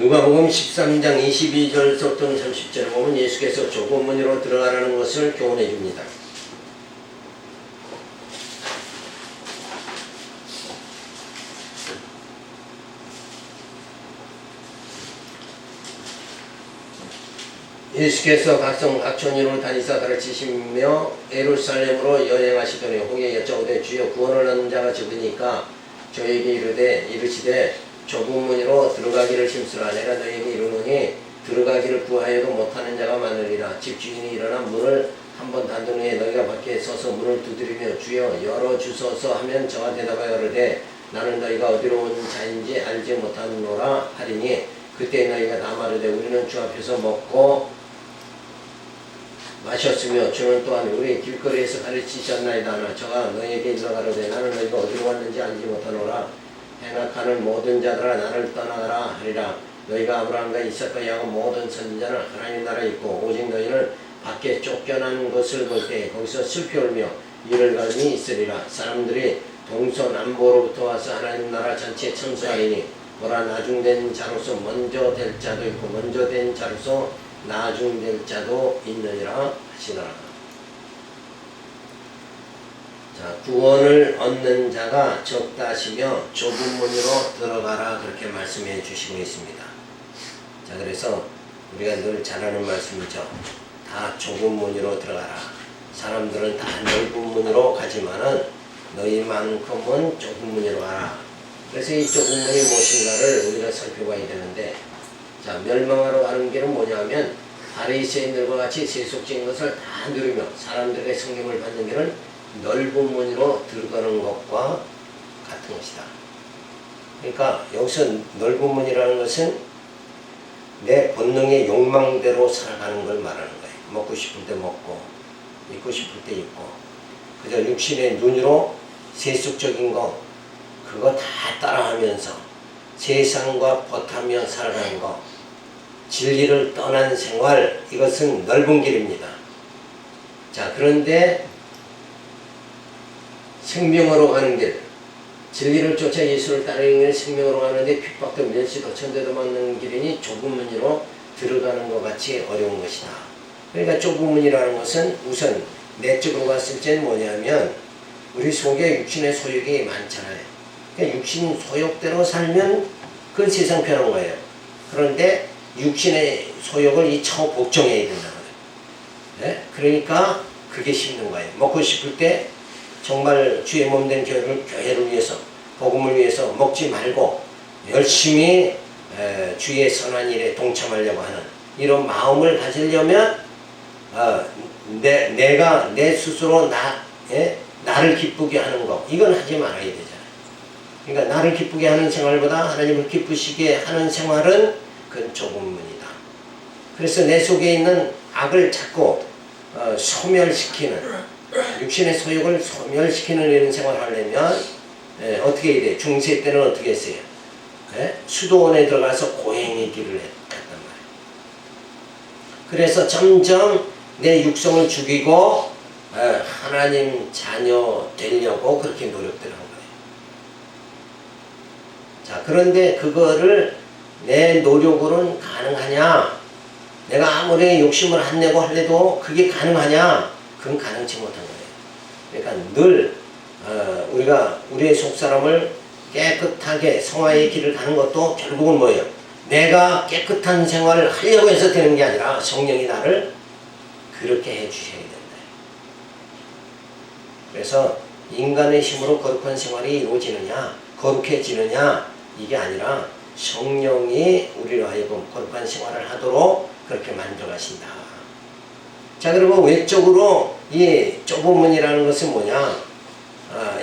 누가복음 13장 22절부터 30절에 보면 예수께서 좁은 문으로 들어가라는 것을 교훈해 줍니다. 예수께서 각성 각촌으로 다니사 가르치시며 예루살렘으로 여행하시더니 혹에 여쭤오되 주여 구원을 얻는 자가 적으니까 저에게 이르시되 좁은 문으로 들어가기를 힘쓰라. 내가 너에게 이르노니 들어가기를 구하여도 못하는 자가 많으리라. 집주인이 일어나 문을 한번 닫은 후에 너희가 밖에 서서 문을 두드리며 주여 열어주소서 하면 저가 대답하여 이르되 나는 너희가 어디로 온 자인지 알지 못하노라 하리니 그때 너희가 다 말하되 우리는 주 앞에서 먹고 마셨으며 주는 또한 우리 길거리에서 가르치셨나이다 하나 저가 너희에게 일러가로되 나는 너희가 어디로 왔는지 알지 못하노라. 행악하는 모든 자들아 나를 떠나가라 하리라. 너희가 아브라함과 이삭과 야곱 모든 선지자는 하나님 나라에 있고 오직 너희는 밖에 쫓겨난 것을 볼 때 거기서 슬피 울며 이를 갈미 있으리라. 사람들이 동서남북으로부터 와서 하나님 나라 전체에 청소하리니 보라 나중된 자로서 먼저 될 자도 있고 먼저 된 자로서 나중될 자도 있느니라 하시더라. 자, 구원을 얻는 자가 적다 하시며 좁은 문으로 들어가라 그렇게 말씀해 주시고 있습니다. 자, 그래서 우리가 늘 잘하는 말씀이죠. 다 좁은 문으로 들어가라. 사람들은 다 넓은 문으로 가지만은 너희만큼은 좁은 문으로 가라. 그래서 이 좁은 문이 무엇인가를 우리가 살펴봐야 되는데, 자, 멸망하러 가는 길은 뭐냐면 바리새인들과 같이 세속적인 것을 다 누리며 사람들에게 성경을 받는 길은 넓은 문으로 들어가는 것과 같은 것이다. 그러니까 여기서 넓은 문이라는 것은 내 본능의 욕망대로 살아가는 걸 말하는 거예요. 먹고 싶을 때 먹고 입고 싶을 때 입고 그저 육신의 눈으로 세속적인 거 그거 다 따라하면서 세상과 벗하며 살아가는 거, 진리를 떠난 생활, 이것은 넓은 길입니다. 자, 그런데 생명으로 가는 길, 진리를 쫓아 예수를 따르는 길, 생명으로 가는데 핍박도 멸시도 천대도 맞는 길이니 좁은 문으로 들어가는 것 같이 어려운 것이다. 그러니까 좁은 문이라는 것은 우선 내적으로 갔을 때는 뭐냐면 우리 속에 육신의 소욕이 많잖아요. 그러니까 육신 소욕대로 살면 그 세상 편한 거예요. 그런데 육신의 소욕을 이 차후 복종해야 된다는 거예요. 네? 그러니까 그게 힘든 거예요. 먹고 싶을 때 정말 주의 몸된 교회를 위해서 복음을 위해서 먹지 말고 열심히 주의 선한 일에 동참하려고 하는 이런 마음을 가지려면 내가 내 스스로 나를 기쁘게 하는 거 이건 하지 말아야 되잖아요. 그러니까 나를 기쁘게 하는 생활보다 하나님을 기쁘시게 하는 생활은 그건 좁은 문이다. 그래서 내 속에 있는 악을 자꾸 소멸시키는 육신의 소욕을 소멸시키는 이런 생활을 하려면 어떻게 해야 돼? 중세 때는 어떻게 했어요? 수도원에 들어가서 고행의 길을 갔단 말이에요. 그래서 점점 내 육성을 죽이고 하나님 자녀 되려고 그렇게 노력들을 한 거예요. 자, 그런데 그거를 내 노력으로는 가능하냐? 내가 아무리 욕심을 안 내고 하려도 그게 가능하냐? 그건 가능치 못한 거예요. 그러니까 늘 우리가 우리의 속사람을 깨끗하게 성화의 길을 가는 것도 결국은 뭐예요? 내가 깨끗한 생활을 하려고 해서 되는 게 아니라 성령이 나를 그렇게 해주셔야 된다. 그래서 인간의 힘으로 거룩한 생활이 이루어지느냐 거룩해지느냐 이게 아니라 성령이 우리로 하여금 거룩한 생활을 하도록 그렇게 만들어가신다. 자, 그리고 외적으로 이 좁은 문이라는 것은 뭐냐?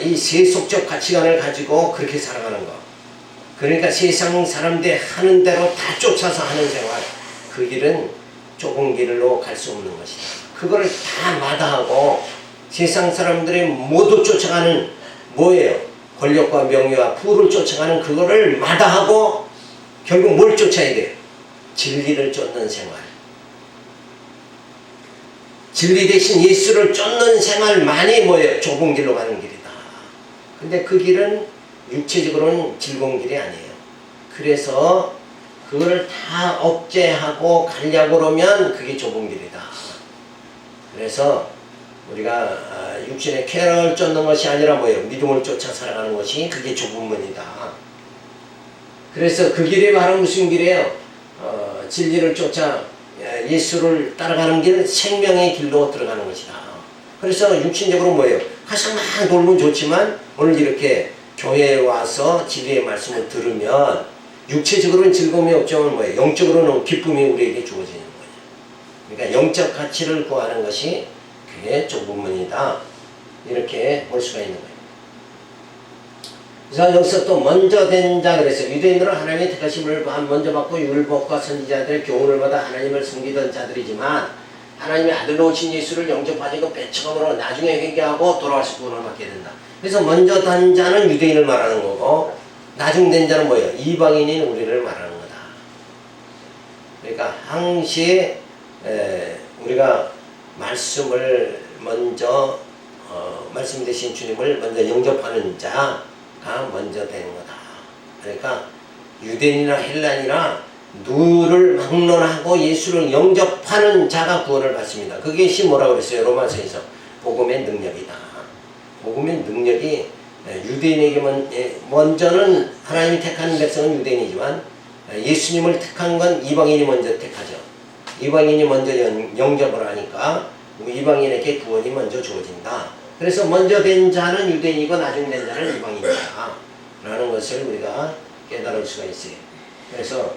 이 세속적 가치관을 가지고 그렇게 살아가는 거. 그러니까 세상 사람들 하는 대로 다 쫓아서 하는 생활. 그 길은 좁은 길로 갈 수 없는 것이다. 그거를 다 마다하고 세상 사람들이 모두 쫓아가는 뭐예요? 권력과 명예와 부를 쫓아가는 그거를 마다하고 결국 뭘 쫓아야 돼요? 진리를 쫓는 생활. 진리 대신 예수를 쫓는 생활만이 뭐예요? 좁은 길로 가는 길이다. 근데 그 길은 육체적으로는 즐거운 길이 아니에요. 그래서 그거를 다 억제하고 가려고 그러면 그게 좁은 길이다. 그래서 우리가 육신의 쾌락을 쫓는 것이 아니라 뭐예요? 믿음을 쫓아 살아가는 것이 그게 좁은 문이다. 그래서 그 길이 바로 무슨 길이에요? 진리를 쫓아 예수를 따라가는 길, 생명의 길로 들어가는 것이다. 그래서 육신적으로 뭐예요? 가서 막 돌면 좋지만 오늘 이렇게 교회에 와서 진리의 말씀을 들으면 육체적으로는 즐거움이 없지만 뭐예요? 영적으로는 기쁨이 우리에게 주어지는 거예요. 그러니까 영적 가치를 구하는 것이 그게 좁은 문이다. 이렇게 볼 수가 있는 거예요. 그래서 여기서 또 먼저 된 자, 그래서 유대인들은 하나님의 택하심을 먼저 받고 율법과 선지자들의 교훈을 받아 하나님을 섬기던 자들이지만 하나님의 아들로 오신 예수를 영접하지 그 배척함으로 나중에 회개하고 돌아와서 구원을 받게 된다. 그래서 먼저 된 자는 유대인을 말하는 거고 나중 된 자는 뭐예요? 이방인인 우리를 말하는 거다. 그러니까 항시 우리가 말씀을 먼저 말씀 되신 주님을 먼저 영접하는 자가 먼저 되는 거다. 그러니까 유대인이나 헬란이나 누를 막론하고 예수를 영접하는 자가 구원을 받습니다. 그것이 뭐라고 그랬어요? 로마서에서 복음의 능력이다. 복음의 능력이 유대인에게 먼저는 하나님이 택한 백성은 유대인이지만 예수님을 택한 건 이방인이 먼저 택하죠. 이방인이 먼저 영접을 하니까 이방인에게 구원이 먼저 주어진다. 그래서 먼저 된 자는 유대인이고 나중 된 자는 이방인이다 라는 것을 우리가 깨달을 수가 있어요. 그래서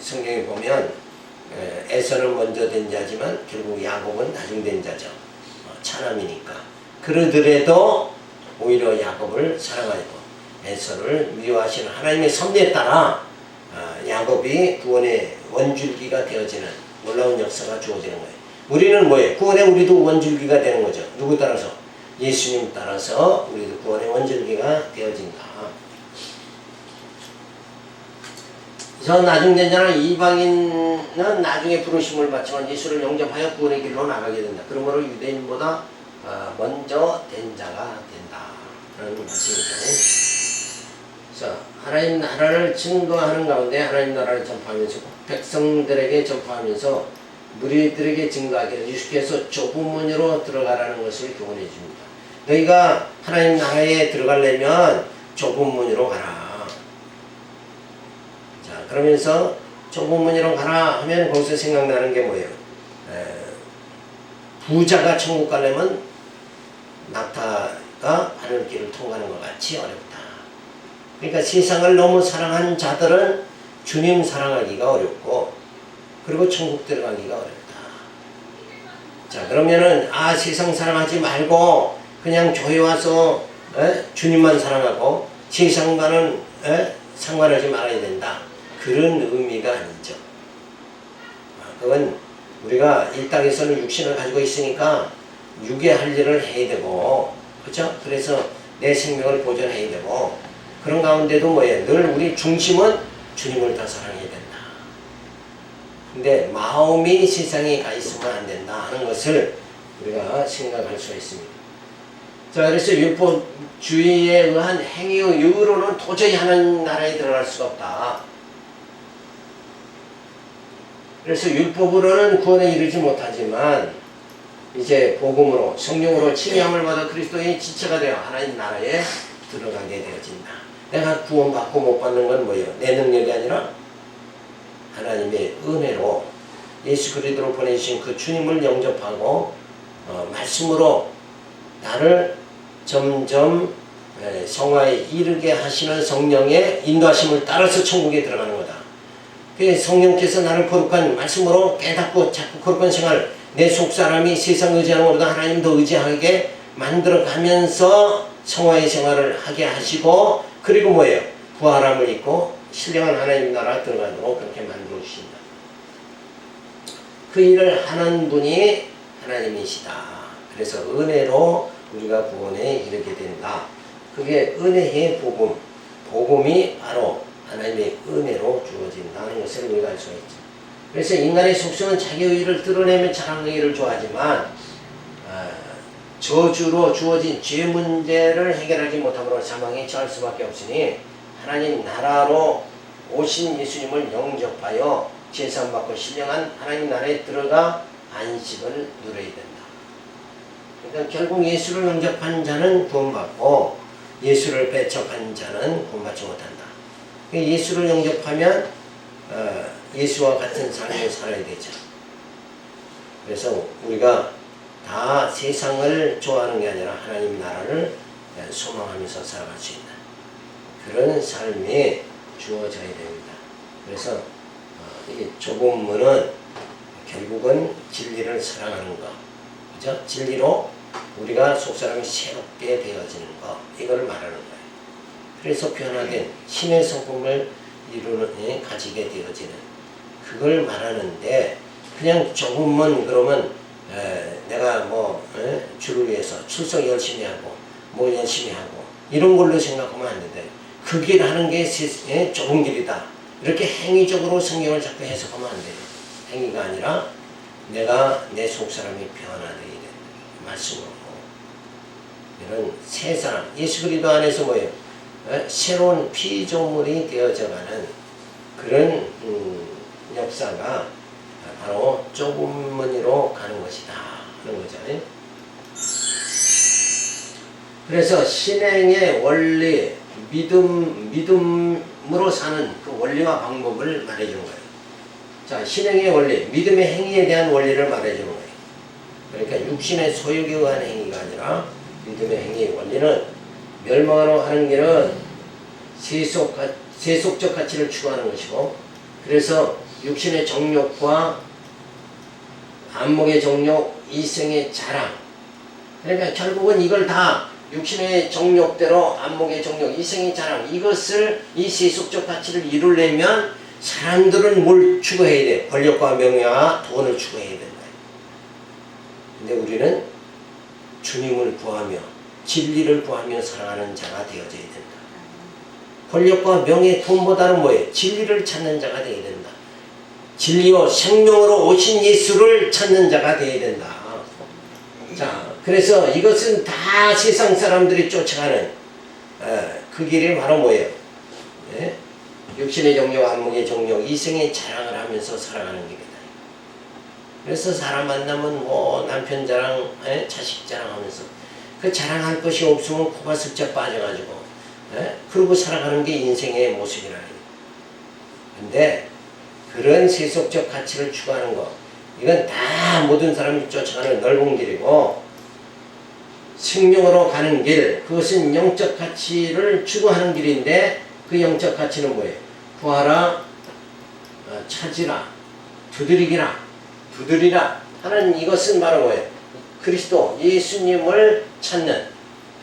성경에 보면 에서는 먼저 된 자지만 결국 야곱은 나중 된 자죠. 차남이니까. 그러더라도 오히려 야곱을 사랑하고 에서를 미워하시는 하나님의 섭리에 따라 야곱이 구원의 원줄기가 되어지는 놀라운 역사가 주어지는 거예요. 우리는 뭐예요? 구원의 우리도 원줄기가 되는 거죠. 누구 따라서? 예수님 따라서 우리도 구원의 원줄기가 되어진다. 그래서 나중 된 자는 이방인은 나중에 부르심을 받지만 예수를 영접하여 구원의 길로 나가게 된다. 그러므로 유대인보다 먼저 된 자가 된다. 라는 말씀이죠. 그래서 하나님 나라를 증거하는 가운데 하나님 나라를 전파하면서 백성들에게 전파하면서 무리들에게 증거하기를 주께서 좁은 문으로 들어가라는 것을 교훈해 줍니다. 너희가 하나님 나라에 들어가려면 좁은 문으로 가라. 자, 그러면서 좁은 문으로 가라 하면 거기서 생각나는 게 뭐예요? 부자가 천국 가려면 낙타가 바늘길을 통과하는 것 같이 어렵다. 그러니까 세상을 너무 사랑한 자들은 주님 사랑하기가 어렵고 그리고 천국 들어가기가 어렵다. 자, 그러면은 세상 사랑하지 말고 그냥 교회 와서 주님만 사랑하고 세상과는 상관하지 말아야 된다. 그런 의미가 아니죠. 그건 우리가 이 땅에서는 육신을 가지고 있으니까 육의 할 일을 해야 되고, 그렇죠? 그래서 내 생명을 보존해야 되고, 그런 가운데도 뭐예요? 늘 우리 중심은 주님을 더 사랑해야 된다. 근데 마음이 세상에 가 있으면 안 된다 하는 것을 우리가 생각할 수가 있습니다. 자, 그래서 율법주의에 의한 행위의 이유로는 도저히 하나님 나라에 들어갈 수가 없다. 그래서 율법으로는 구원에 이르지 못하지만 이제 복음으로 성령으로 침례함을 받아 그리스도의 지체가 되어 하나님 나라에 들어가게 되어진다. 내가 구원받고 못 받는 건 뭐예요? 내 능력이 아니라 하나님의 은혜로 예수 그리스도로 보내주신 그 주님을 영접하고 말씀으로 나를 점점 성화에 이르게 하시는 성령의 인도하심을 따라서 천국에 들어가는 거다. 성령께서 나를 거룩한 말씀으로 깨닫고 자꾸 거룩한 생활, 내 속사람이 세상 의지하는 것보다 하나님 더 의지하게 만들어가면서 성화의 생활을 하게 하시고, 그리고 뭐예요? 부활함을 입고 신령한 하나님 나라 들어가도록 그렇게 만들어 주신다. 그 일을 하는 분이 하나님이시다. 그래서 은혜로 우리가 구원에 이르게 된다. 그게 은혜의 복음, 복음이 바로 하나님의 은혜로 주어진다는 것을 우리가 알 수가 있죠. 그래서 인간의 속성은 자기 의의를 드러내면 자랑의 의의를 좋아하지만 저주로 주어진 죄 문제를 해결하지 못함으로 사망에 처할 수밖에 없으니 하나님 나라로 오신 예수님을 영접하여 제사받고 신령한 하나님 나라에 들어가 안식을 누려야 된다. 그러니까 결국 예수를 영접한 자는 구원받고 예수를 배척한 자는 구원받지 못한다. 예수를 영접하면 예수와 같은 삶을 살아야 되죠. 그래서 우리가 다 세상을 좋아하는 게 아니라 하나님 나라를 소망하면서 살아갈 수 있는 그런 삶이 주어져야 됩니다. 그래서 이 좁은 문은 결국은 진리를 사랑하는 것, 그죠? 진리로 우리가 속사람이 새롭게 되어지는 것, 이걸 말하는 거예요. 그래서 변화된 신의 성품을 가지게 되어지는 그걸 말하는데, 그냥 좁은 문 그러면 내가 주를 위해서 출석 열심히 하고 열심히 하고 이런 걸로 생각하면 안 된다. 그 길 하는 게 좁은 길이다. 이렇게 행위적으로 성경을 자꾸 해석하면 안 돼요. 행위가 아니라 내가 내 속사람이 변화되어야 된다. 말씀으로. 이런 새 사람, 예수 그리스도 안에서 새로운 피조물이 되어져가는 그런 역사가 바로 좁은 문으로 가는 것이다 하는 거잖아요. 그래서 신행의 원리, 믿음으로 사는 그 원리와 방법을 말해주는 거예요. 자, 신행의 원리, 믿음의 행위에 대한 원리를 말해주는 거예요. 그러니까 육신의 소욕에 의한 행위가 아니라 믿음의 행위의 원리는 멸망하러 하는 길은 세속적 가치를 추구하는 것이고, 그래서 육신의 정욕과 안목의 정욕, 이성의 자랑, 그러니까 결국은 이걸 다 육신의 정욕대로 안목의 정욕, 이성의 자랑, 이 세속적 가치를 이루려면 사람들은 뭘 추구해야 돼? 권력과 명예와 돈을 추구해야 된다. 근데 우리는 주님을 구하며 진리를 구하며 살아가는 자가 되어져야 된다. 권력과 명예, 돈보다는 진리를 찾는 자가 되어야 된다. 진리요 생명으로 오신 예수를 찾는 자가 되어야 된다. 자, 그래서 이것은 다 세상 사람들이 쫓아가는 그 길이 바로 뭐예요? 육신의 정욕, 안목의 정욕, 이성의 자랑을 하면서 살아가는 길이다. 그래서 사람 만나면 남편 자랑, 자식 자랑하면서 그 자랑할 것이 없으면 코가 슬쩍 빠져가지고 그러고 살아가는 게 인생의 모습이라는 거예요. 근데 그런 세속적 가치를 추구하는 것, 이건 다 모든 사람이 쫓아가는 넓은 길이고, 생명으로 가는 길, 그것은 영적 가치를 추구하는 길인데, 그 영적 가치는 뭐예요? 구하라, 찾으라, 두드리라 하는 이것은 바로 뭐예요? 그리스도 예수님을 찾는,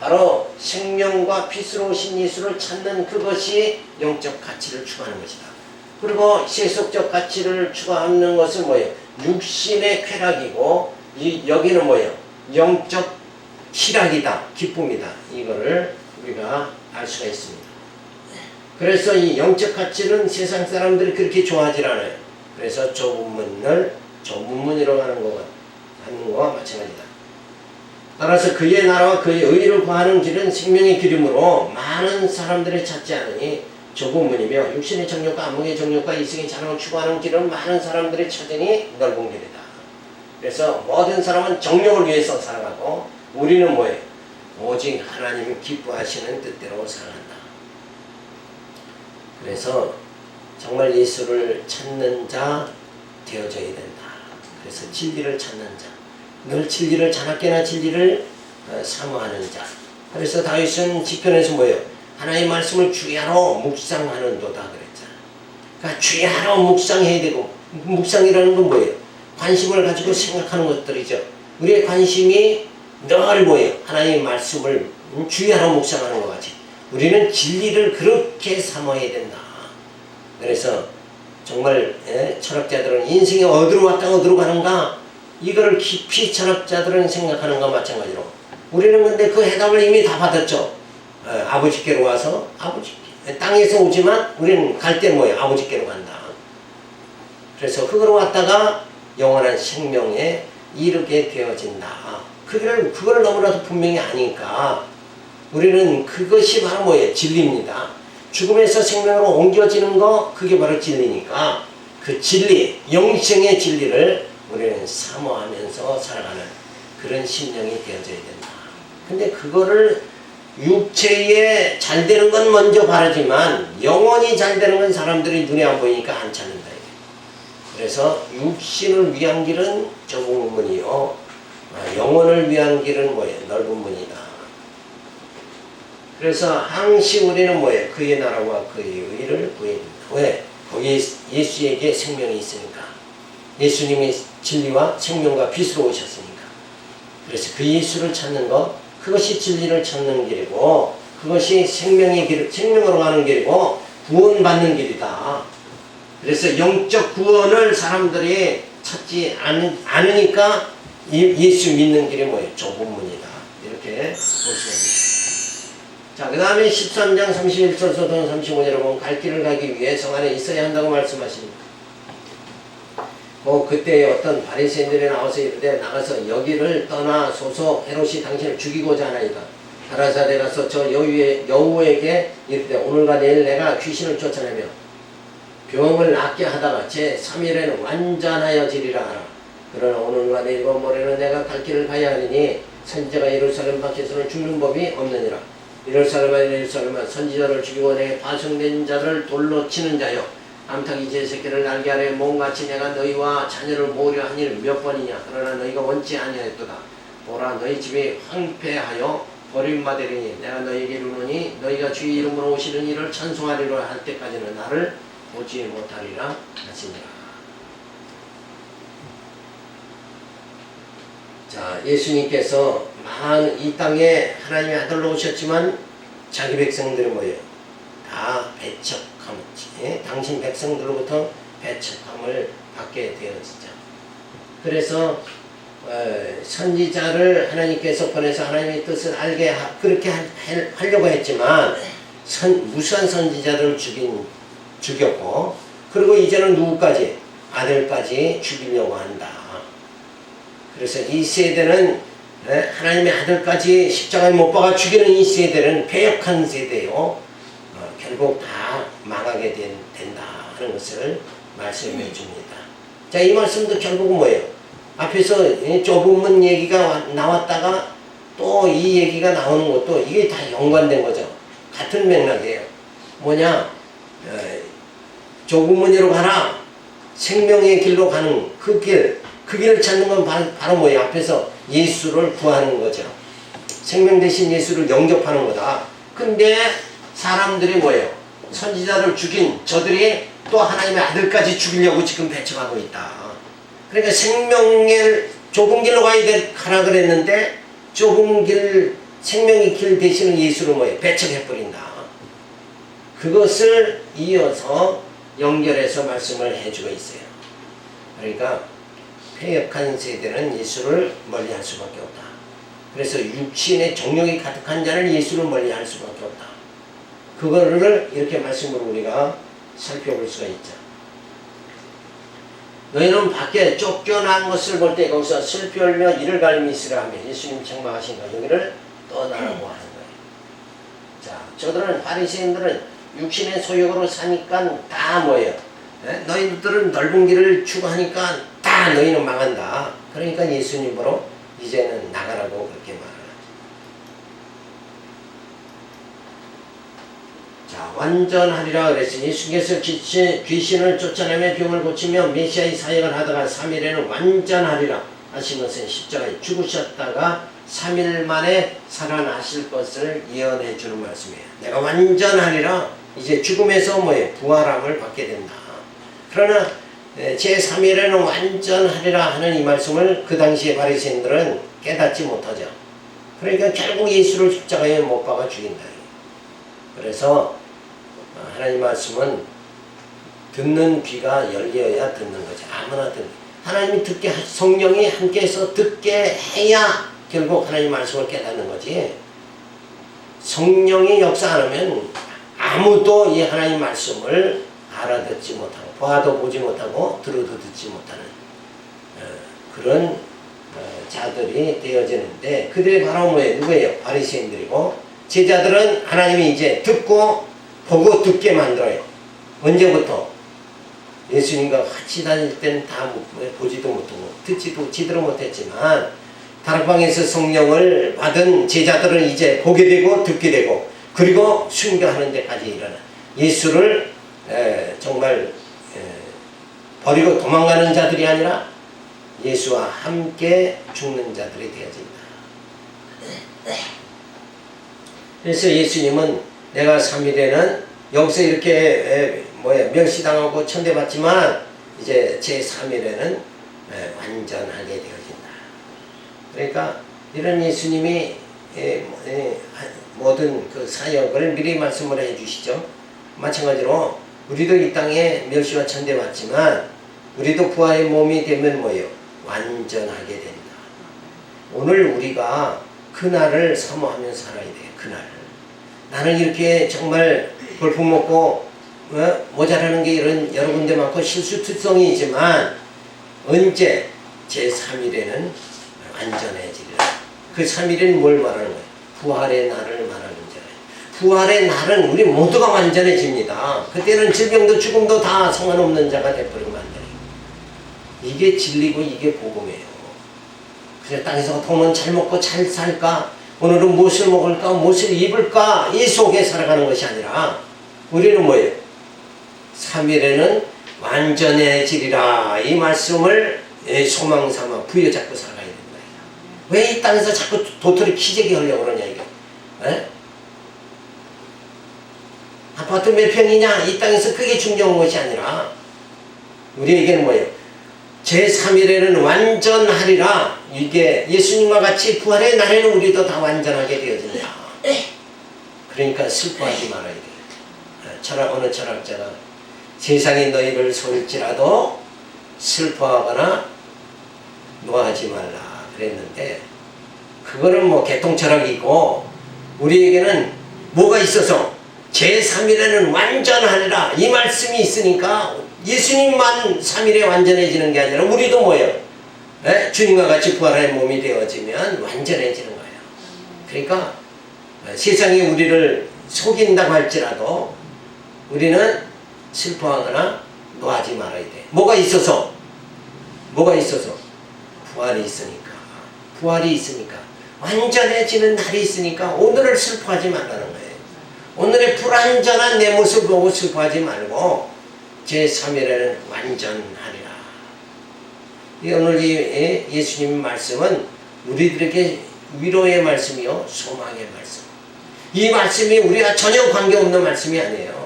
바로 생명과 빛으로 오신 예수를 찾는 그것이 영적 가치를 추구하는 것이다. 그리고 세속적 가치를 추구하는 것은 뭐예요? 육신의 쾌락이고, 여기는 뭐예요? 영적 희락이다, 기쁨이다. 이거를 우리가 알 수가 있습니다. 그래서 이 영적 가치는 세상 사람들이 그렇게 좋아하지 않아요. 그래서 좁은 문이라고 하는 거와 마찬가지다. 따라서 그의 나라와 그의 의를 구하는 길은 생명의 길이므로 많은 사람들이 찾지 않으니 좁은 문이며, 육신의 정욕과 안목의 정욕과 이성의 자랑을 추구하는 길은 많은 사람들이 찾으니 넓은 길이다. 그래서 모든 사람은 정욕을 위해서 살아가고, 우리는 뭐예요? 오직 하나님이 기뻐하시는 뜻대로 살아간다. 그래서 정말 예수를 찾는 자 되어져야 된다. 그래서 진리를 찾는 자, 늘 진리를 자나깨나 진리를 사모하는 자. 그래서 다윗은 시편에서 뭐예요? 하나님의 말씀을 주야로 묵상하는도다 그랬잖아. 그러니까 주야로 묵상해야 되고, 묵상이라는 건 뭐예요? 관심을 가지고 생각하는 것들이죠. 우리의 관심이 늘 뭐예요? 하나님의 말씀을 주야로 묵상하는 것 같이 우리는 진리를 그렇게 사모해야 된다. 그래서 정말 철학자들은 인생이 어디로 왔다 어디로 가는가, 이거를 깊이 철학자들은 생각하는 것과 마찬가지로 우리는 근데 그 해답을 이미 다 받았죠. 아버지께로 와서 땅에서 오지만 우리는 갈 때 뭐예요? 아버지께로 간다. 그래서 그거로 왔다가 영원한 생명에 이르게 되어진다. 그걸 너무나도 분명히 아니까 우리는 그것이 바로 뭐예요? 진리입니다. 죽음에서 생명으로 옮겨지는 거, 그게 바로 진리니까 그 진리, 영생의 진리를 우리는 사모하면서 살아가는 그런 심령이 되어져야 된다. 근데 그거를 육체에 잘 되는 건 먼저 바라지만 영혼이 잘 되는 건 사람들이 눈에 안 보이니까 안 찾는다. 그래서 육신을 위한 길은 좁은 문이요, 영혼을 위한 길은 뭐예요? 넓은 문이다. 그래서 항시 우리는 뭐예요? 그의 나라와 그의 의를 구해야 된다. 왜? 거기에 예수에게 생명이 있으니까. 예수님이 진리와 생명과 빛으로 오셨으니까. 그래서 그 예수를 찾는 것, 그것이 진리를 찾는 길이고, 그것이 생명의 길, 생명으로 가는 길이고 구원받는 길이다. 그래서 영적 구원을 사람들이 찾지 않으니까 예수 믿는 길이 뭐예요? 좁은 문이다. 이렇게 보시면 됩니다. 자, 그 다음에 13장 31절부터 35절에 보면 갈 길을 가기 위해 성 안에 있어야 한다고 말씀하십니다. 그때 어떤 바리새인들이 나와서 이르되 나가서 여기를 떠나소서, 헤롯이 당신을 죽이고자 하나이다. 가라사대 가서 저 여우에게 이르되 오늘과 내일 내가 귀신을 쫓아내며 병을 낫게 하다가 제 3일에는 완전하여지리라 하라. 그러나 오늘과 내일과 모레는 내가 갈 길을 가야 하리니 선지자가 예루살렘 밖에서는 죽는 법이 없느니라. 예루살렘아 선지자를 죽이고 내게 파송된 자를 돌로 치는 자여, 암탉이 제 새끼를 날개 아래 몸같이 내가 너희와 자녀를 모으려 한 일 몇 번이냐. 그러나 너희가 원치 아니하였도다. 보라, 너희 집이 황폐하여 버림받으리니 내가 너희에게 이르노니 너희가 주의 이름으로 오시는 이를 찬송하리라 할 때까지는 나를 보지 못하리라 하시니라. 자, 예수님께서 이 땅에 하나님의 아들로 오셨지만 자기 백성들이 뭐예요? 다 배척함, 당신 백성들로부터 배척함을 받게 되어지죠. 그래서 선지자를 하나님께서 보내서 하나님의 뜻을 알게 그렇게 하려고 했지만 무수한 선지자를 죽였고, 그리고 이제는 누구까지? 아들까지 죽이려고 한다. 그래서 이 세대는 하나님의 아들까지 십자가에 못 박아 죽이는 이 세대는 패역한 세대요. 결국 다 망하게 된다 하는 것을 말씀해 줍니다. 자, 이 말씀도 결국은 뭐예요? 앞에서 좁은 문 얘기가 나왔다가 또 이 얘기가 나오는 것도 이게 다 연관된 거죠. 같은 맥락이에요. 뭐냐? 좁은 문으로 가라. 생명의 길로 가는 그 길을 찾는 건 바로 뭐예요? 앞에서 예수를 구하는 거죠. 생명 대신 예수를 영접하는 거다. 근데 사람들이 뭐예요? 선지자를 죽인 저들이 또 하나님의 아들까지 죽이려고 지금 배척하고 있다. 그러니까 생명의 좁은 길로 가라 그랬는데 좁은 길, 생명의 길 대신은 예수를 뭐예요? 배척해버린다. 그것을 이어서 연결해서 말씀을 해주고 있어요. 그러니까 패역한 세대는 예수를 멀리할 수밖에 없다. 그래서 육신의 정욕이 가득한 자는 예수를 멀리할 수밖에 없다. 그거를 이렇게 말씀으로 우리가 살펴볼 수가 있죠. 너희는 밖에 쫓겨난 것을 볼 때 거기서 슬피 울며 이를 갈림이 있으라 하며 예수님 책망하신 거 여기를 떠나라고 하는 거예요. 자, 저들은 바리새인들은 육신의 소욕으로 사니까 다 뭐예요? 너희들은 넓은 길을 추구하니까 다 너희는 망한다. 그러니까 예수님으로 이제는 나가라고 그렇게 말을 하죠. 자, 완전하리라 그랬으니 예수께서 귀신을 쫓아내며 병을 고치며 메시아의 사역을 하다가 3일에는 완전하리라 하신 것은 십자가에 죽으셨다가 3일 만에 살아나실 것을 예언해 주는 말씀이에요. 내가 완전하리라, 이제 죽음에서 뭐예요? 부활함을 받게 된다. 그러나 제3일에는 완전하리라 하는 이 말씀을 그 당시에 바리새인들은 깨닫지 못하죠. 그러니까 결국 예수를 십자가에 못 박아 죽인다. 그래서 하나님 말씀은 듣는 귀가 열려야 듣는 거죠. 아무나 하나님이 듣게, 성령이 함께해서 듣게 해야 결국 하나님 말씀을 깨닫는 거지. 성령이 역사 안 하면 아무도 이 하나님 말씀을 알아듣지 못하고 봐도 보지 못하고 들어도 듣지 못하는 그런 자들이 되어지는데, 그들이 바로 뭐예요? 누구예요? 바리새인들이고, 제자들은 하나님이 이제 듣고 보고 듣게 만들어요. 언제부터? 예수님과 같이 다닐 때는 다 보지도 못하고 듣지도 지들어 못했지만 다락방에서 성령을 받은 제자들은 이제 보게 되고 듣게 되고 그리고 순교하는 데까지 일어나 예수를 정말 버리고 도망가는 자들이 아니라 예수와 함께 죽는 자들이 되어진다. 그래서 예수님은 내가 3일에는 여기서 이렇게 멸시당하고 천대받지만 이제 제3일에는 완전하게 되어진다. 그러니까 이런 예수님이 모든 그 사역을 미리 말씀을 해주시죠. 마찬가지로 우리도 이 땅에 멸시와 천대받지만 우리도 부활의 몸이 되면 뭐예요? 완전하게 된다. 오늘 우리가 그날을 사모하며 살아야 돼요. 그날을. 나는 이렇게 정말 볼품없고 모자라는 게 이런 여러 군데 많고 실수특성이지만 언제? 제3일에는 완전해지리라. 그 3일은 뭘 말하는 거예요? 부활의 날을 말하는 거예요. 부활의 날은 우리 모두가 완전해집니다. 그때는 질병도 죽음도 다 상관없는 자가 되어버리면 안 돼요. 이게 진리고 이게 복음이에요. 그래서 땅에서 돈은 잘 먹고 잘 살까? 오늘은 무엇을 먹을까? 무엇을 입을까? 이 속에 살아가는 것이 아니라 우리는 뭐예요? 3일에는 완전해지리라. 이 말씀을 소망 삼아 부여잡고 살아가야 되는 거예요. 왜 이 땅에서 자꾸 도토리 키재기 하려고 그러냐 이게. 에? 아파트 몇 평이냐? 이 땅에서 그게 중요한 것이 아니라 우리에게는 뭐예요? 제3일에는 완전하리라. 이게 예수님과 같이 부활의 날에는 우리도 다 완전하게 되어진다. 그러니까 슬퍼하지 말아야 돼요. 어느 철학자가 세상이 너희를 속일지라도 슬퍼하거나 노하지 말라 그랬는데 그거는 뭐 개통철학이고 우리에게는 뭐가 있어서 제3일에는 완전하리라 이 말씀이 있으니까 예수님만 3일에 완전해지는 게 아니라 우리도 뭐예요? 주님과 같이 부활의 몸이 되어지면 완전해지는 거예요. 그러니까 세상이 우리를 속인다고 할지라도 우리는 슬퍼하거나 노하지 말아야 돼. 뭐가 있어서? 뭐가 있어서? 부활이 있으니까. 부활이 있으니까. 완전해지는 날이 있으니까 오늘을 슬퍼하지 말라는 거예요. 오늘의 불완전한 내 모습을 보고 슬퍼하지 말고 제3일에는 완전하리라. 오늘 이 예수님 말씀은 우리들에게 위로의 말씀이요 소망의 말씀. 이 말씀이 우리가 전혀 관계없는 말씀이 아니에요.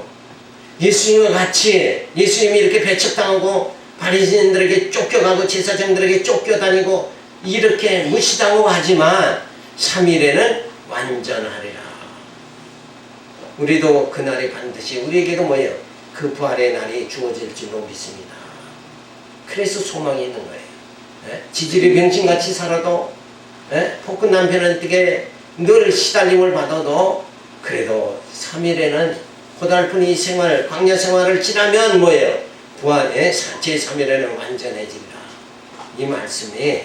예수님과 같이 예수님이 이렇게 배척당하고 바리새인들에게 쫓겨가고 제사장들에게 쫓겨다니고 이렇게 무시당하고 하지만 3일에는 완전하리라. 우리도 그날이 반드시 우리에게도 뭐예요? 그 부활의 날이 주어질 줄로 믿습니다. 그래서 소망이 있는 거예요. 지질이 병신같이 살아도 폭군 남편한테 늘 시달림을 받아도 그래도 3일에는 고달픈 이 생활, 광야 생활을 지나면 뭐예요? 부활의 제3일에는 완전해진다. 이 말씀이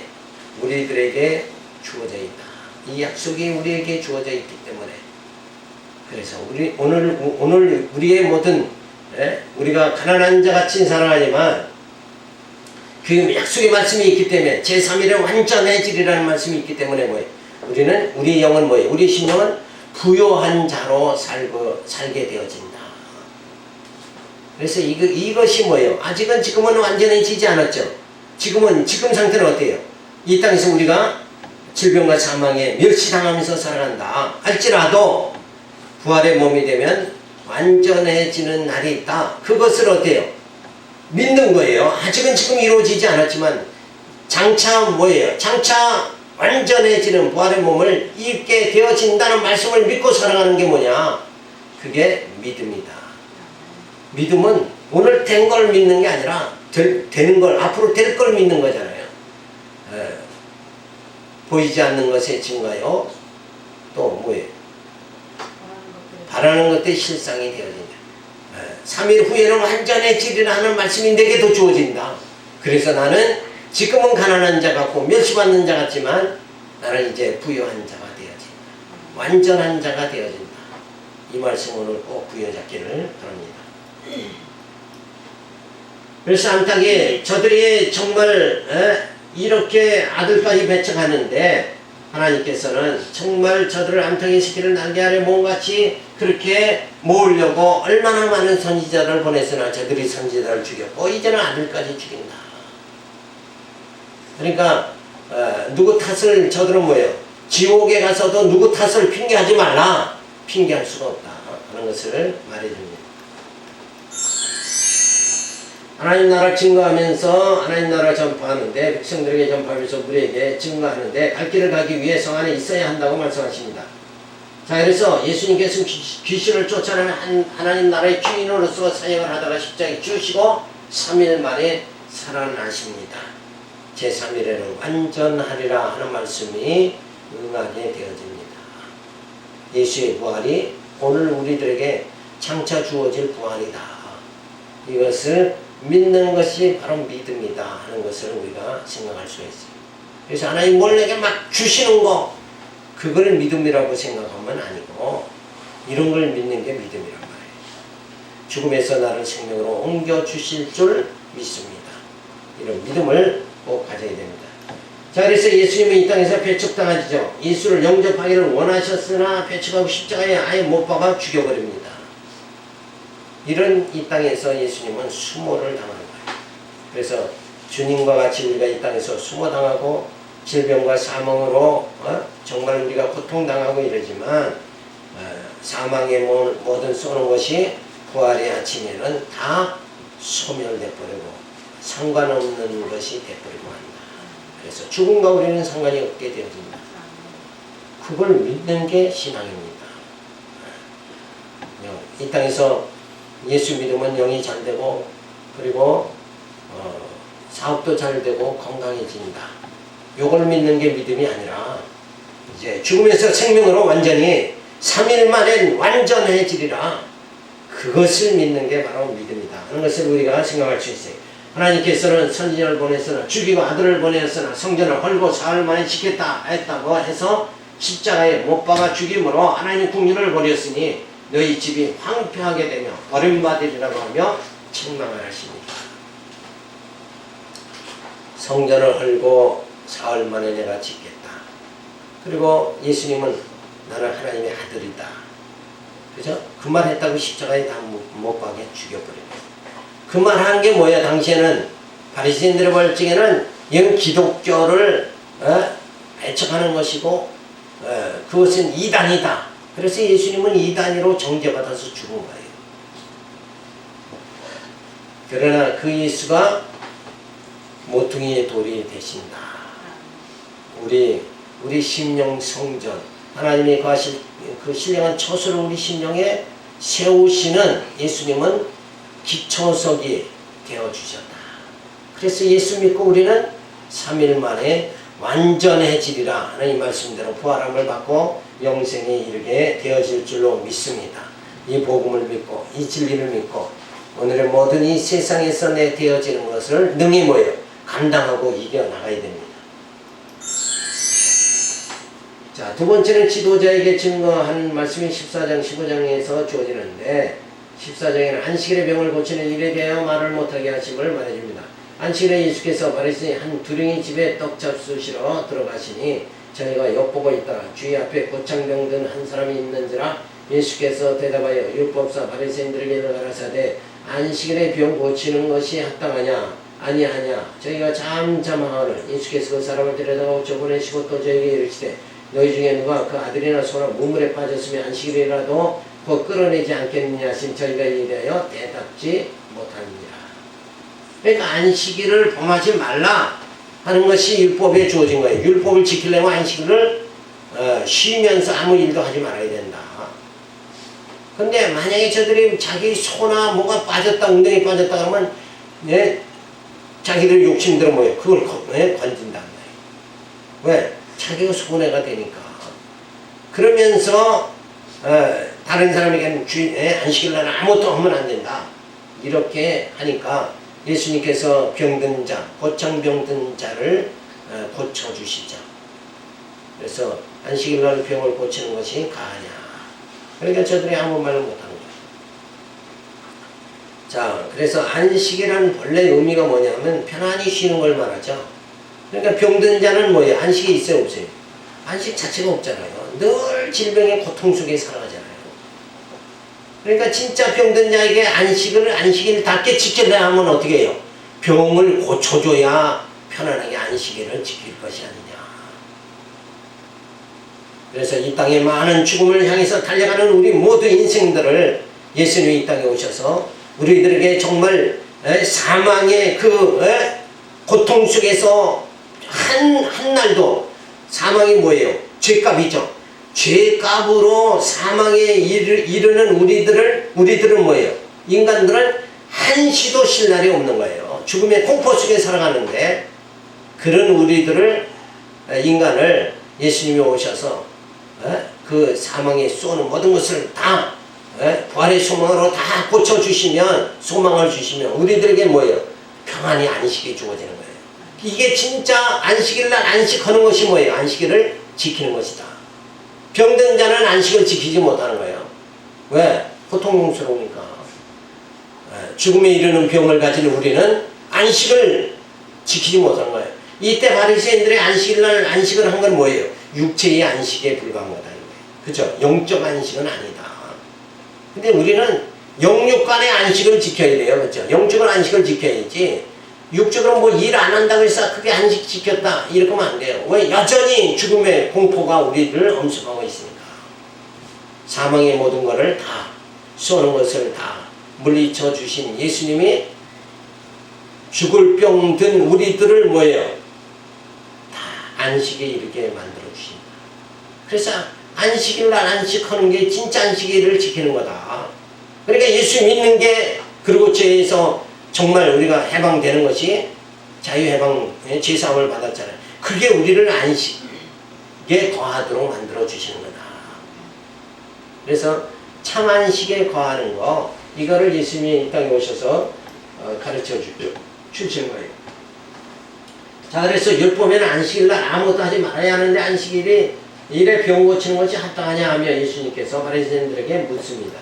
우리들에게 주어져 있다. 이 약속이 우리에게 주어져 있기 때문에 그래서 오늘 우리의 모든 우리가 가난한 자같이 살아가지만 그 약속의 말씀이 있기 때문에 제3일에 완전해지리라는 말씀이 있기 때문에 뭐예요? 우리 영은 뭐예요? 우리 심령은 부요한 자로 살게 되어진다. 그래서 이것이 뭐예요? 아직은 지금은 완전해지지 않았죠. 지금 상태는 어때요? 이 땅에서 우리가 질병과 사망에 멸시당하면서 살아간다 할지라도 부활의 몸이 되면 완전해지는 날이 있다. 그것을 어때요? 믿는 거예요. 아직은 지금 이루어지지 않았지만 장차 뭐예요? 장차 완전해지는 부활의 몸을 입게 되어진다는 말씀을 믿고 살아가는 게 뭐냐? 그게 믿음이다. 믿음은 오늘 된 걸 믿는 게 아니라 되는 걸, 앞으로 될 걸 믿는 거잖아요. 보이지 않는 것의 증거요. 또 뭐예요? 바라는 것들이 실상이 되어진다. 3일 후에는 완전해지리라는 말씀이 내게도 주어진다. 그래서 나는 지금은 가난한 자 같고 멸시받는 자 같지만 나는 이제 부유한 자가 되어진다. 완전한 자가 되어진다. 이 말씀 오늘 꼭 부여잡기를 바랍니다. 그래서 안타게 저들이 정말 이렇게 아들까지 배척하는데 하나님께서는 정말 저들을 암탉의 새끼를 날개 아래 모음같이 그렇게 모으려고 얼마나 많은 선지자를 보냈으나 저들이 선지자를 죽였고 이제는 아들까지 죽인다. 그러니까 누구 탓을 저들은 뭐예요? 지옥에 가서도 누구 탓을 핑계하지 말라. 핑계할 수가 없다 하는 것을 말해줍니다. 하나님 나라 증거하면서 하나님 나라 전파하는데 백성들에게 전파하면서 우리에게 증거하는데 갈 길을 가기 위해 성 안에 있어야 한다고 말씀하십니다. 자, 그래서 예수님께서 귀신을 쫓아내는 하나님 나라의 주인으로서 사역을 하다가 십자가에 죽으시고 3일 만에 살아나십니다. 제3일에는 완전하리라 하는 말씀이 응하게 되어집니다. 예수의 부활이 오늘 우리들에게 장차 주어질 부활이다. 이것을 믿는 것이 바로 믿음이다 하는 것을 우리가 생각할 수 있어요. 그래서 하나님 뭘 내게 막 주시는 거 그걸 믿음이라고 생각하면 아니고 이런 걸 믿는 게 믿음이란 말이에요. 죽음에서 나를 생명으로 옮겨주실 줄 믿습니다. 이런 믿음을 꼭 가져야 됩니다. 자, 그래서 예수님은 이 땅에서 배척당하시죠. 예수를 영접하기를 원하셨으나 배척하고 십자가에 아예 못 박아 죽여버립니다. 이런 이 땅에서 예수님은 수모를 당하는 거예요. 그래서 주님과 같이 우리가 이 땅에서 수모당하고 질병과 사망으로 정말 우리가 고통당하고 이러지만 사망의 모든 쏘는 것이 부활의 아침에는 다 소멸돼 버리고 상관없는 것이 돼버리고 한다. 그래서 죽음과 우리는 상관이 없게 되어진다. 그걸 믿는 게 신앙입니다. 이 땅에서 예수 믿으면 영이 잘 되고 그리고 사업도 잘 되고 건강해진다. 요걸 믿는 게 믿음이 아니라 이제 죽음에서 생명으로 완전히 3일 만에 완전해지리라. 그것을 믿는 게 바로 믿음이다 하는 것을 우리가 생각할 수 있어요. 하나님께서는 선지자를 보냈으나 죽이고 아들을 보냈으나 성전을 헐고 사흘 만에 짓겠다 했다고 해서 십자가에 못 박아 죽임으로 하나님의 국률을 버렸으니 너희 집이 황폐하게 되며 버림받으리라고 하며 책망을 하십니다. 성전을 헐고 사흘 만에 내가 짓겠다. 그리고 예수님은 나는 하나님의 아들이다. 그죠? 그 말 했다고 십자가에 다 못 박게 죽여버립니다. 그 말 한 게 뭐야? 당시에는 바리새인들의 벌칙에는 이건 기독교를 배척하는 것이고 그것은 이단이다. 그래서 예수님은 이단으로 정죄받아서 죽은 거예요. 그러나 그 예수가 모퉁이의 돌이 되신다. 우리 심령 성전 하나님이 그 신령한 처소를 우리 심령에 세우시는 예수님은 기초석이 되어주셨다. 그래서 예수 믿고 우리는 3일 만에 완전해지리라 하는 이 말씀대로 부활함을 받고 영생에 이르게 되어질 줄로 믿습니다. 이 복음을 믿고 이 진리를 믿고 오늘의 모든 이 세상에서 내 되어지는 것을 능히 뭐예요? 감당하고 이겨나가야 됩니다. 자, 두 번째는 지도자에게 증거한 말씀이 14장 15장에서 주어지는데 14장에는 안식일의 병을 고치는 일에 대하여 말을 못하게 하심을 말해줍니다. 안식일에 예수께서 바리새인 한 두령이 집에 떡 잡수시러 들어가시니 저희가 엿보고 있더라. 주의 앞에 고창병 든 한 사람이 있는지라. 예수께서 대답하여 율법사 바리새인들에게 가라사대 안식일에 병 고치는 것이 합당하냐 아니하냐. 저희가 잠잠하거늘 예수께서 그 사람을 데려다가 쫓아보내시고 또 저에게 이르시되 너희 중에 누가 그 아들이나 소나 문물에 빠졌으면 안식일이라도 곧 끌어내지 않겠느냐 하신 저희가 이에 대하여 대답지 못합니다. 그러니까 안식일을 범하지 말라 하는 것이 율법에 주어진 거예요. 율법을 지키려면 안식일을 쉬면서 아무 일도 하지 말아야 된다. 근데 만약에 저들이 자기 소나 뭐가 빠졌다, 엉덩이 빠졌다 그러면 자기들 욕심대로 뭐예요? 그걸 건진단 말이에요. 왜? 자기가 손해가 되니까. 그러면서 다른 사람에게는 안식일날 아무것도 하면 안 된다. 이렇게 하니까 예수님께서 병든 자, 고창병든 자를 고쳐주시죠. 그래서 안식일날 병을 고치는 것이 가하냐. 그러니까 저들이 아무 말을 못하는 거예요. 자, 그래서 안식이라는 본래 의미가 뭐냐면 편안히 쉬는 걸 말하죠. 그러니까 병든 자는 뭐예요? 안식이 있어요, 없어요? 안식 자체가 없잖아요. 늘 질병의 고통 속에 살아가잖아요. 그러니까 진짜 병든 자에게 안식일을 닿게 지켜야 하면 어떻게 해요? 병을 고쳐줘야 편안하게 안식일을 지킬 것이 아니냐. 그래서 이 땅에 많은 죽음을 향해서 달려가는 우리 모두 인생들을 예수님이 이 땅에 오셔서 우리들에게 정말 사망의 그 고통 속에서 한 날도 사망이 뭐예요? 죄값이죠. 죄값으로 사망에 이르는 우리들은 뭐예요? 인간들은 한시도 쉴 날이 없는 거예요. 죽음의 공포 속에 살아가는데 그런 인간을 예수님이 오셔서 그 사망에 쏘는 모든 것을 다 부활의 소망으로 다 고쳐주시면, 소망을 주시면 우리들에게 뭐예요? 평안히 안식이 주어지는 거예요. 이게 진짜 안식일날 안식하는 것이 뭐예요? 안식일을 지키는 것이다. 병든 자는 안식을 지키지 못하는 거예요. 왜? 고통스러우니까. 죽음에 이르는 병을 가진 우리는 안식을 지키지 못하는 거예요. 이때 바리새인들의 안식일날 안식을 한 건 뭐예요? 육체의 안식에 불과한 거다. 그죠? 영적 안식은 아니다. 근데 우리는 영육간의 안식을 지켜야 돼요. 그렇죠? 영적인 안식을 지켜야지. 육적으로 뭐 일 안 한다고 해서 그게 안식 지켰다 이렇게 하면 안 돼요. 왜? 여전히 죽음의 공포가 우리를 엄습하고 있으니까. 사망의 모든 것을 다 쏘는 것을 다 물리쳐 주신 예수님이 죽을 병 든 우리들을 뭐예요? 다 안식에 이르게 만들어 주십니다. 그래서 안식일날 안식하는 게 진짜 안식일을 지키는 거다. 그러니까 예수 믿는 게, 그리고 죄에서 정말 우리가 해방되는 것이 자유해방, 죄사함을 받았잖아요. 그게 우리를 안식에 거하도록 만들어 주시는 거다. 그래서 참 안식에 거하는 거, 이거를 예수님이 이 땅에 오셔서 가르쳐 주시는 거예요. 자, 그래서 율법에는 안식일날 아무것도 하지 말아야 하는데 안식일이 이래 병 고치는 것이 합당하냐 하며 예수님께서 바리새인들에게 묻습니다.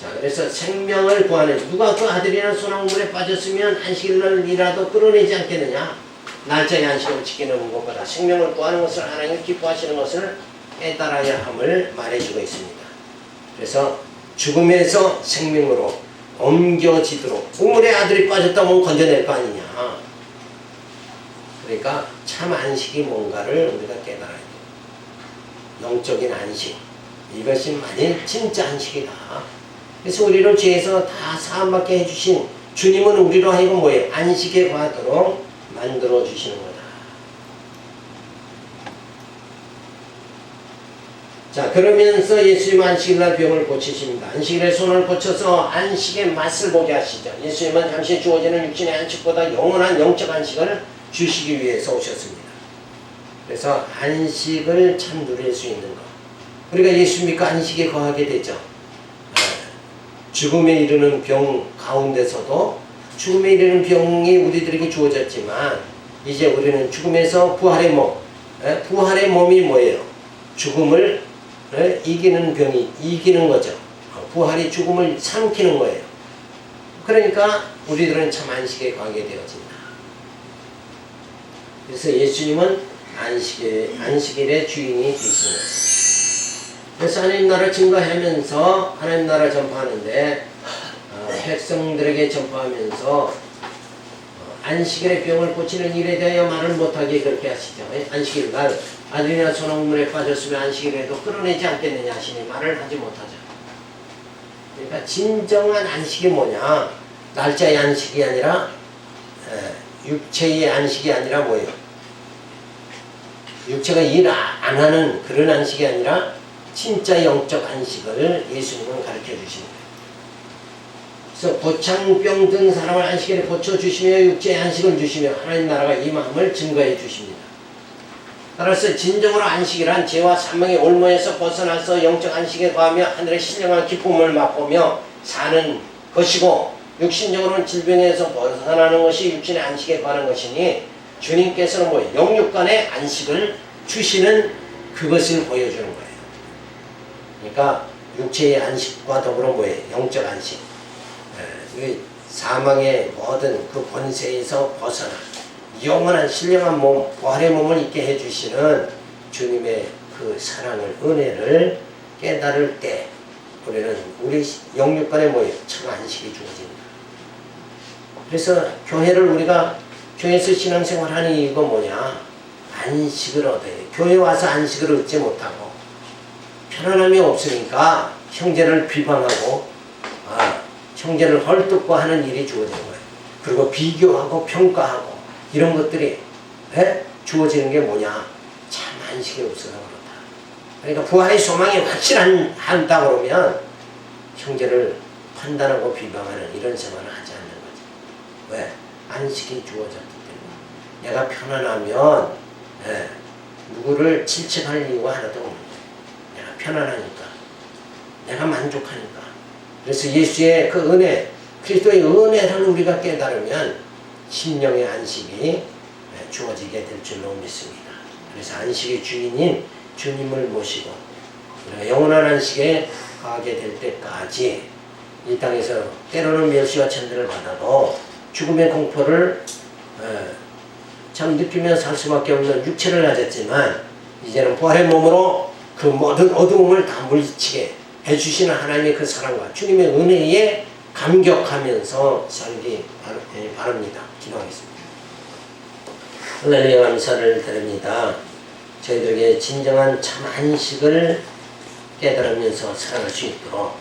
자, 그래서 생명을 구하는, 누가 그 아들이나 소나무물에 빠졌으면 안식일날이라도 끌어내지 않겠느냐? 날짜의 안식을 지키는 것보다 생명을 구하는 것을 하나님 기뻐하시는 것을 깨달아야 함을 말해주고 있습니다. 그래서 죽음에서 생명으로 옮겨지도록, 우물에 아들이 빠졌다면 건져낼 거 아니냐. 그러니까 참 안식이 뭔가를 우리가 깨달아야 돼요. 영적인 안식, 이것이 만일 진짜 안식이다. 그래서 우리를 죄에서 다 사함받게 해주신 주님은 우리로 하여금 뭐예요? 안식에 거하도록 만들어 주시는 거다. 자, 그러면서 예수님 안식일날 병을 고치십니다. 안식일에 손을 고쳐서 안식의 맛을 보게 하시죠. 예수님은 잠시 주어지는 육신의 안식보다 영원한 영적 안식을 주시기 위해서 오셨습니다. 그래서 안식을 참 누릴 수 있는 것. 우리가 예수 믿고 안식에 거하게 되죠. 죽음에 이르는 병 가운데서도 죽음에 이르는 병이 우리들에게 주어졌지만 이제 우리는 죽음에서 부활의 몸, 부활의 몸이 뭐예요? 죽음을 이기는 병이 이기는 거죠. 부활이 죽음을 삼키는 거예요. 그러니까 우리들은 참 안식에 거하게 되어진다. 그래서 예수님은 안식일의 주인이 되시는 거예요. 그래서 하나님 나라 증거하면서 하나님 나라 전파하는데 백성들에게 전파하면서 안식일의 병을 고치는 일에 대하여 말을 못하게 그렇게 하시죠. 안식일 날 아들이나 소나무물에 빠졌으면 안식일에도 끌어내지 않겠느냐 하시니 말을 하지 못하죠. 그러니까 진정한 안식이 뭐냐? 날짜의 안식이 아니라 육체의 안식이 아니라 뭐예요? 육체가 일 안 하는 그런 안식이 아니라 진짜 영적 안식을 예수님은 가르쳐 주십니다. 그래서 고창병 든 사람을 안식일에 고쳐주시며 육체의 안식을 주시며 하나님 나라가 임함을 증거해 주십니다. 따라서 진정으로 안식이란 죄와 사망의 올무에서 벗어나서 영적 안식에 거하며 하늘의 신령한 기쁨을 맛보며 사는 것이고, 육신적으로는 질병에서 벗어나는 것이 육신의 안식에 거하는 것이니 주님께서는 뭐 영육간의 안식을 주시는 그것을 보여주는 거예요. 그러니까 육체의 안식과 더불어 뭐예요? 영적 안식. 이 사망의 모든 그 권세에서 벗어나 영원한 신령한 몸, 부활의 몸을 있게 해주시는 주님의 그 사랑을, 은혜를 깨달을 때 우리는 우리 영육간에 뭐예요? 참 안식이 주어집니다. 그래서 교회를 우리가 교회에서 신앙생활하는 이유가 뭐냐? 안식을 얻어야 돼. 교회 와서 안식을 얻지 못하고 편안함이 없으니까 형제를 비방하고 형제를 헐뜯고 하는 일이 주어지는 거예요. 그리고 비교하고 평가하고 이런 것들이 주어지는 게 뭐냐? 참 안식이 없어서 그렇다. 그러니까 부활의 소망이 확실한다 그러면 형제를 판단하고 비방하는 이런 생활을 하지 않는 거지. 왜? 안식이 주어졌기 때문에. 내가 편안하면 누구를 질책할 이유가 하나도 없는 거예요. 내가 편안하니까. 내가 만족하니까. 그래서 예수의 그 은혜, 그리스도의 은혜를 우리가 깨달으면 심령의 안식이 주어지게 될 줄로 믿습니다. 그래서 안식의 주인인 주님을 모시고 우리가 영원한 안식에 가게 될 때까지 이 땅에서 때로는 멸시와 천대를 받아도 죽음의 공포를 참 느끼며 살 수밖에 없는 육체를 가졌지만 이제는 부활의 몸으로 그 모든 어두움을 다 물리치게 해주시는 하나님의 그 사랑과 주님의 은혜에 감격하면서 살기 바랍니다. 기도하겠습니다. 하나님의 감사를 드립니다. 저희들에게 진정한 참 안식을 깨달으면서 살아갈 수 있도록